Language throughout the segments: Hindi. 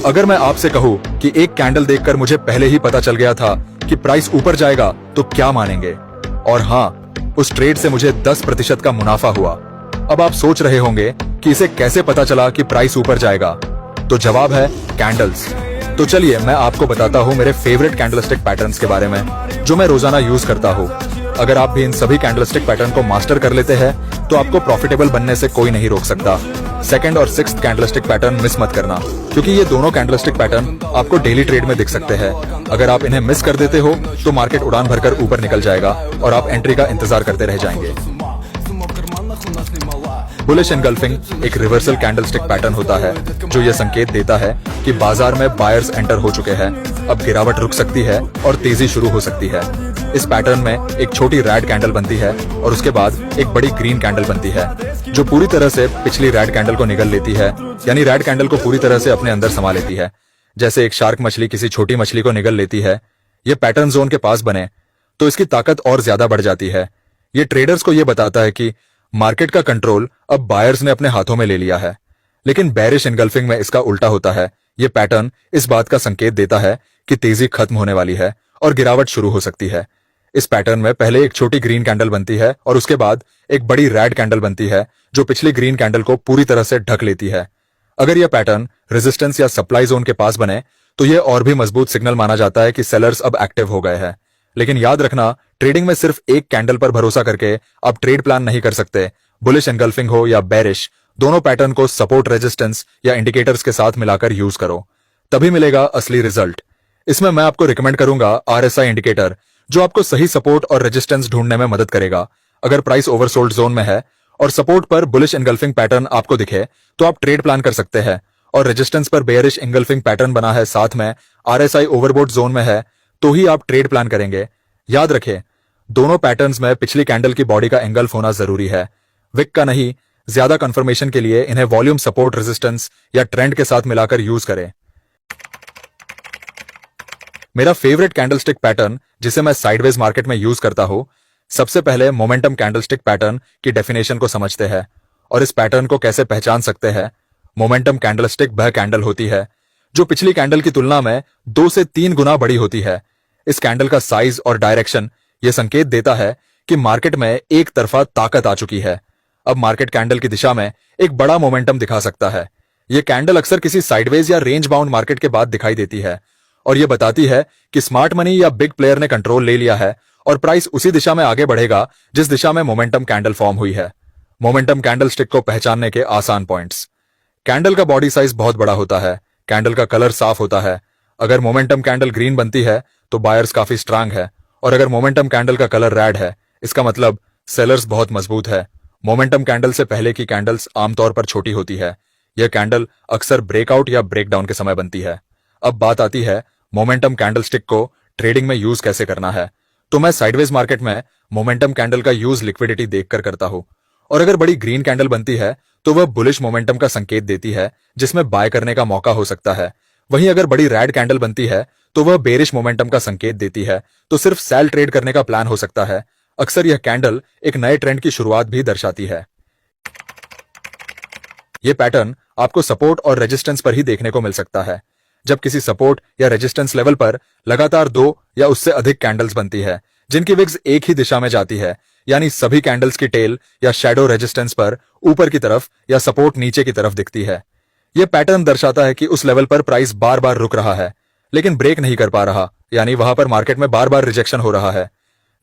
अगर मैं आपसे कहूँ कि एक कैंडल देखकर मुझे पहले ही पता चल गया था कि प्राइस ऊपर जाएगा तो क्या मानेंगे? और हाँ, उस ट्रेड से मुझे 10% का मुनाफा हुआ। अब आप सोच रहे होंगे कि इसे कैसे पता चला कि प्राइस ऊपर जाएगा? तो जवाब है कैंडल्स। तो चलिए मैं आपको बताता हूँ मेरे फेवरेट कैंडलस्टिक पैटर्न्स के बारे में जो मैं रोजाना यूज करता हूँ। अगर आप भी इन सभी कैंडलस्टिक पैटर्न को मास्टर कर लेते हैं तो आपको प्रॉफिटेबल बनने से कोई नहीं रोक सकता। सेकंड और सिक्स्थ कैंडलस्टिक पैटर्न मिस मत करना, क्योंकि ये दोनों कैंडलस्टिक पैटर्न आपको डेली ट्रेड में दिख सकते हैं। अगर आप इन्हें मिस कर देते हो तो मार्केट उड़ान भरकर ऊपर निकल जाएगा और आप एंट्री का इंतजार करते रह जाएंगे। बुलिश एनगल्फिंग एक रिवर्सल कैंडलस्टिक पैटर्न होता है जो यह संकेत देता है कि बाजार में बायर्स एंटर हो चुके हैं। अब गिरावट रुक सकती है और तेजी शुरू हो सकती है। इस पैटर्न में एक छोटी रेड कैंडल बनती है और उसके बाद एक बड़ी ग्रीन कैंडल बनती है जो पूरी तरह से पिछली रेड कैंडल को निगल लेती है, यानी रेड कैंडल को पूरी तरह से अपने अंदर समा लेती है, जैसे एक शार्क मछली किसी छोटी मछली को निगल लेती है। ये पैटर्न जोन के पास बने तो इसकी ताकत और ज्यादा बढ़ जाती है। ये ट्रेडर्स को यह बताता है कि मार्केट का कंट्रोल अब बायर्स ने अपने हाथों में ले लिया है। लेकिन बेरिश एनगल्फिंग में इसका उल्टा होता है। ये पैटर्न इस बात का संकेत देता है कि तेजी खत्म होने वाली है और गिरावट शुरू हो सकती है। इस पैटर्न में पहले एक छोटी ग्रीन कैंडल बनती है और उसके बाद एक बड़ी रेड कैंडल बनती है जो पिछली ग्रीन कैंडल को पूरी तरह से ढक लेती है। अगर यह पैटर्न रेजिस्टेंस या सप्लाई जोन के पास बने तो यह और भी मजबूत सिग्नल माना जाता है कि सेलर्स अब एक्टिव हो गए हैं। लेकिन याद रखना, ट्रेडिंग में सिर्फ एक कैंडल पर भरोसा करके आप ट्रेड प्लान नहीं कर सकते। बुलिश एनगल्फिंग हो या बेरिश, दोनों पैटर्न को सपोर्ट, रेजिस्टेंस या इंडिकेटर्स के साथ मिलाकर यूज करो, तभी मिलेगा असली रिजल्ट। इसमें मैं आपको रिकमेंड करूंगा आरएसआई इंडिकेटर, जो आपको सही सपोर्ट और रेजिस्टेंस ढूंढने में मदद करेगा। अगर प्राइस ओवरसोल्ड जोन में है और सपोर्ट पर बुलिश एनगल्फिंग पैटर्न आपको दिखे तो आप ट्रेड प्लान कर सकते हैं, और रेजिस्टेंस पर बेयरिश एनगल्फिंग पैटर्न बना है, साथ में आरएसआई ओवरबोट जोन में है, तो ही आप ट्रेड प्लान करेंगे। याद रखें, दोनों पैटर्न्स में पिछली कैंडल की बॉडी का एंगल्फ होना जरूरी है, विक का नहीं। ज्यादा कंफर्मेशन के लिए इन्हें वॉल्यूम, सपोर्ट, रेजिस्टेंस या ट्रेंड के साथ मिलाकर यूज करें। मेरा फेवरेट कैंडलस्टिक पैटर्न जिसे मैं साइडवेज मार्केट में यूज करता हूं, सबसे पहले मोमेंटम कैंडलस्टिक पैटर्न की डेफिनेशन को समझते हैं और इस पैटर्न को कैसे पहचान सकते हैं। मोमेंटम कैंडलस्टिक वह कैंडल होती है जो पिछली कैंडल की तुलना में 2 से 3 गुना बड़ी होती है। इस कैंडल का साइज और डायरेक्शन यह संकेत देता है कि मार्केट में एक तरफा ताकत आ चुकी है। अब मार्केट कैंडल की दिशा में एक बड़ा मोमेंटम दिखा सकता है। यह कैंडल अक्सर किसी साइडवेज या रेंज बाउंड मार्केट के बाद दिखाई देती है और यह बताती है कि स्मार्ट मनी या बिग प्लेयर ने कंट्रोल ले लिया है और प्राइस उसी दिशा में आगे बढ़ेगा जिस दिशा में मोमेंटम कैंडल फॉर्म हुई है। मोमेंटम कैंडलस्टिक को पहचानने के आसान पॉइंट्स। कैंडल का बॉडी साइज बहुत बड़ा होता है। कैंडल का कलर साफ होता है। अगर मोमेंटम कैंडल ग्रीन बनती है तो बायर्स काफी स्ट्रांग है, और अगर मोमेंटम कैंडल का कलर रेड है इसका मतलब सेलर्स बहुत मजबूत है। मोमेंटम कैंडल से पहले की कैंडल्स आमतौर पर छोटी होती है। यह कैंडल अक्सर ब्रेकआउट या ब्रेकडाउन के समय बनती है। अब बात आती है मोमेंटम कैंडलस्टिक को ट्रेडिंग में यूज कैसे करना है। तो मैं साइडवेज मार्केट में मोमेंटम कैंडल का यूज लिक्विडिटी देखकर करता हूं, और अगर बड़ी ग्रीन कैंडल बनती है तो वह बुलिश मोमेंटम का संकेत देती है जिसमें बाय करने का मौका हो सकता है। वहीं अगर बड़ी रेड कैंडल बनती है तो वह बेरिश मोमेंटम का संकेत देती है, तो सिर्फ सेल ट्रेड करने का प्लान हो सकता है। अक्सर यह कैंडल एक नए ट्रेंड की शुरुआत भी दर्शाती है। यह पैटर्न आपको सपोर्ट और रेजिस्टेंस पर ही देखने को मिल सकता है। जब किसी सपोर्ट या रेजिस्टेंस लेवल पर लगातार 2 या उससे अधिक कैंडल्स बनती है जिनकी विग्स एक ही दिशा में जाती है, यानी सभी कैंडल्स की टेल या शैडो रेजिस्टेंस पर ऊपर की तरफ या सपोर्ट नीचे की तरफ दिखती है। यह पैटर्न दर्शाता है कि उस लेवल पर प्राइस बार बार रुक रहा है लेकिन ब्रेक नहीं कर पा रहा, यानी वहां पर मार्केट में बार बार रिजेक्शन हो रहा है,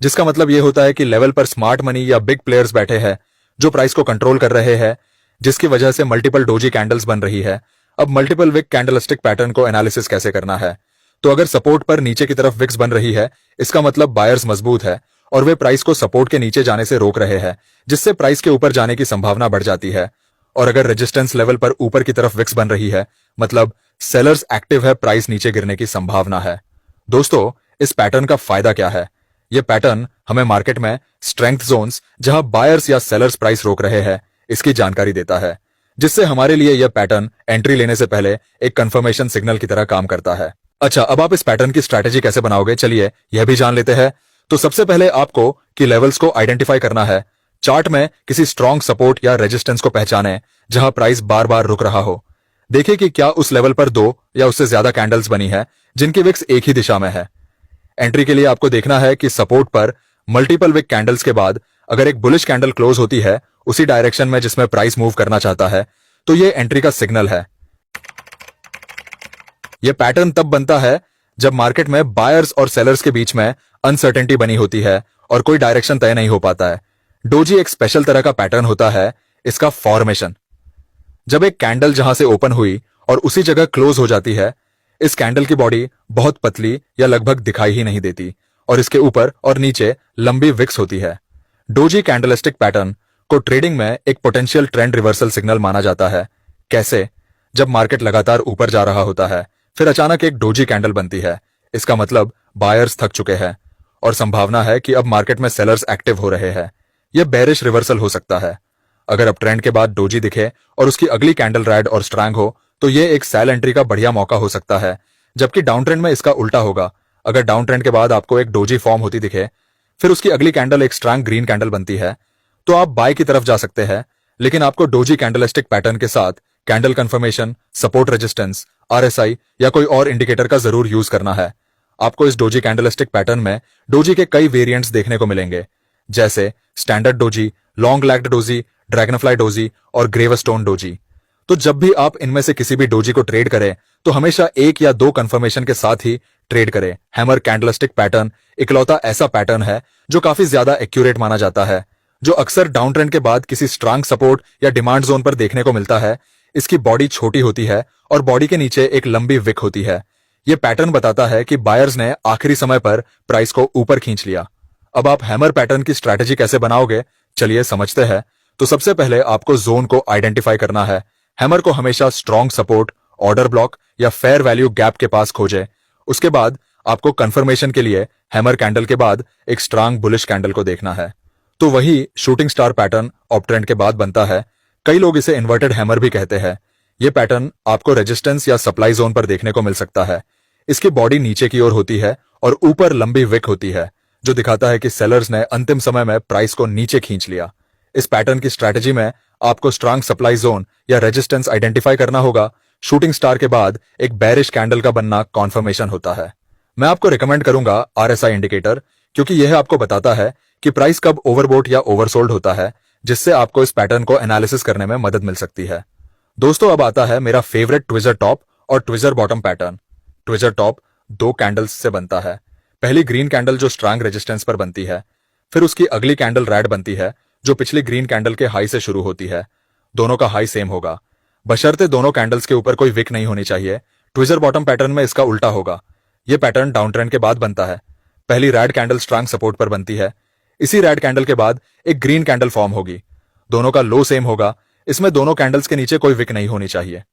जिसका मतलब यह होता है कि लेवल पर स्मार्ट मनी या बिग प्लेयर्स बैठे हैं जो प्राइस को कंट्रोल कर रहे हैं, जिसकी वजह से मल्टीपल डोजी कैंडल्स बन रही है। अब मल्टीपल विक कैंडलस्टिक पैटर्न को एनालिसिस कैसे करना है? तो अगर सपोर्ट पर नीचे की तरफ विक्स बन रही है इसका मतलब बायर्स मजबूत है और वे प्राइस को सपोर्ट के नीचे जाने से रोक रहे हैं, जिससे प्राइस के ऊपर जाने की संभावना बढ़ जाती है। और अगर रेजिस्टेंस लेवल पर ऊपर की तरफ विक्स बन रही है मतलब सेलर्स एक्टिव है, प्राइस नीचे गिरने की संभावना है। दोस्तों, इस पैटर्न का फायदा क्या है? यह पैटर्न हमें मार्केट में स्ट्रेंथ जोन्स जहां बायर्स या सेलर्स प्राइस रोक रहे हैं इसकी जानकारी देता है, जिससे हमारे लिए यह पैटर्न एंट्री लेने से पहले एक कंफर्मेशन सिग्नल की तरह काम करता है। अच्छा, अब आप इस पैटर्न की स्ट्रैटेजी कैसे बनाओगे, चलिए यह भी जान लेते हैं। तो सबसे पहले आपको की लेवल्स को आइडेंटिफाई करना है। चार्ट में किसी स्ट्रॉन्ग सपोर्ट या रेजिस्टेंस को पहचानें जहां प्राइस बार बार रुक रहा हो। देखिए कि क्या उस लेवल पर 2 या उससे ज्यादा कैंडल्स बनी है जिनकी विक्स एक ही दिशा में है। एंट्री के लिए आपको देखना है कि सपोर्ट पर मल्टीपल विक कैंडल्स के बाद अगर एक बुलिश कैंडल क्लोज होती है उसी डायरेक्शन में जिसमें प्राइस मूव करना चाहता है, तो ये एंट्री का सिग्नल है। यह पैटर्न तब बनता है जब मार्केट में बायर्स और सेलर्स के बीच में अनसर्टेनिटी बनी होती है और कोई डायरेक्शन तय नहीं हो पाता है। डोजी एक स्पेशल तरह का पैटर्न होता है, इसका फॉर्मेशन। जब एक कैंडल जहां से ओपन हुई और उसी जगह क्लोज हो जाती है, इस कैंडल की बॉडी बहुत पतली या लगभग दिखाई ही नहीं देती और इसके ऊपर और नीचे लंबी विक्स होती है। डोजी कैंडलस्टिक पैटर्न को ट्रेडिंग में एक पोटेंशियल ट्रेंड रिवर्सल सिग्नल माना जाता है। कैसे? जब मार्केट लगातार ऊपर जा रहा होता है, फिर अचानक एक डोजी कैंडल बनती है, इसका मतलब बायर्स थक चुके हैं और संभावना है कि अब मार्केट में सेलर्स एक्टिव हो रहे हैं। यह बेरिश रिवर्सल हो सकता है। अगर अब ट्रेंड के बाद डोजी दिखे और उसकी अगली कैंडल रेड और स्ट्रांग हो, तो यह एक सेल एंट्री का बढ़िया मौका हो सकता है, जबकि डाउन ट्रेंड में इसका उल्टा होगा। अगर डाउन ट्रेंड के बाद आपको एक डोजी फॉर्म होती दिखे, फिर उसकी अगली कैंडल एक स्ट्रांग ग्रीन कैंडल बनती है, तो आप बाय की तरफ जा सकते हैं, लेकिन आपको डोजी कैंडलस्टिक पैटर्न के साथ candle confirmation, support resistance, RSI या कोई और इंडिकेटर का जरूर यूज करना है। आपको इस डोजी कैंडलस्टिक पैटर्न में डोजी के कई वेरिएंट्स देखने को मिलेंगे, जैसे standard doji, long lagged doji, Dragonfly doji और ग्रेवस्टोन डोजी। तो जब भी आप इनमें से किसी भी डोजी को ट्रेड करें, तो हमेशा एक या दो कंफर्मेशन के साथ ही ट्रेड करें। हैमर कैंडलस्टिक पैटर्न इकलौता ऐसा पैटर्न है जो काफी ज्यादा एक्यूरेट माना जाता है, जो अक्सर डाउन ट्रेंड के बाद किसी स्ट्रांग सपोर्ट या डिमांड जोन पर देखने को मिलता है। इसकी बॉडी छोटी होती है और बॉडी के नीचे एक लंबी विक होती है। यह पैटर्न बताता है कि बायर्स ने आखिरी समय पर प्राइस को ऊपर खींच लिया। अब आप हैमर पैटर्न की स्ट्रैटेजी कैसे बनाओगे, चलिए समझते हैं। तो सबसे पहले आपको जोन को आइडेंटिफाई करना है। हैमर को हमेशा स्ट्रॉन्ग सपोर्ट, ऑर्डर ब्लॉक या फेयर वैल्यू गैप के पास खोजें। उसके बाद आपको कंफर्मेशन के लिए हैमर कैंडल के बाद एक स्ट्रांग बुलिश कैंडल को देखना है। तो वही shooting star pattern op trend के बाद बनता है। कई लोग इसे इन्वर्टेड हैमर भी कहते हैं। यह पैटर्न आपको रेजिस्टेंस या सप्लाई जोन पर देखने को मिल सकता है। इसकी बॉडी नीचे की ओर होती है और ऊपर लंबी विक होती है, जो दिखाता है कि सेलर्स ने अंतिम समय में प्राइस को नीचे खींच लिया। इस पैटर्न की स्ट्रैटेजी में आपको स्ट्रांग सप्लाई जोन या रेजिस्टेंस आइडेंटिफाई करना होगा। शूटिंग स्टार के बाद एक बेरिश कैंडल का बनना कॉन्फर्मेशन होता है। मैं आपको रिकमेंड करूंगा आरएसआई इंडिकेटर, क्योंकि यह आपको बताता है कि प्राइस कब ओवरबोट या ओवरसोल्ड होता है, जिससे आपको इस पैटर्न को एनालिसिस करने में मदद मिल सकती है। दोस्तों, अब आता है मेरा फेवरेट ट्विजर टॉप और tweezer bottom pattern. Tweezer top 2 candles से बनता है। पहली ग्रीन कैंडल जो स्ट्रांग रेजिस्टेंस पर बनती है, फिर उसकी अगली कैंडल रेड बनती है जो पिछली ग्रीन कैंडल के हाई से शुरू होती है। दोनों का हाई सेम होगा, बशर्ते दोनों कैंडल्स के ऊपर कोई विक नहीं होनी चाहिए। ट्विजर बॉटम पैटर्न में इसका उल्टा होगा। यह पैटर्न डाउन ट्रेंड के बाद बनता है। पहली रेड कैंडल स्ट्रांग सपोर्ट पर बनती है। इसी रेड कैंडल के बाद एक ग्रीन कैंडल फॉर्म होगी। दोनों का लो सेम होगा। इसमें दोनों कैंडल्स के नीचे कोई विक नहीं होनी चाहिए।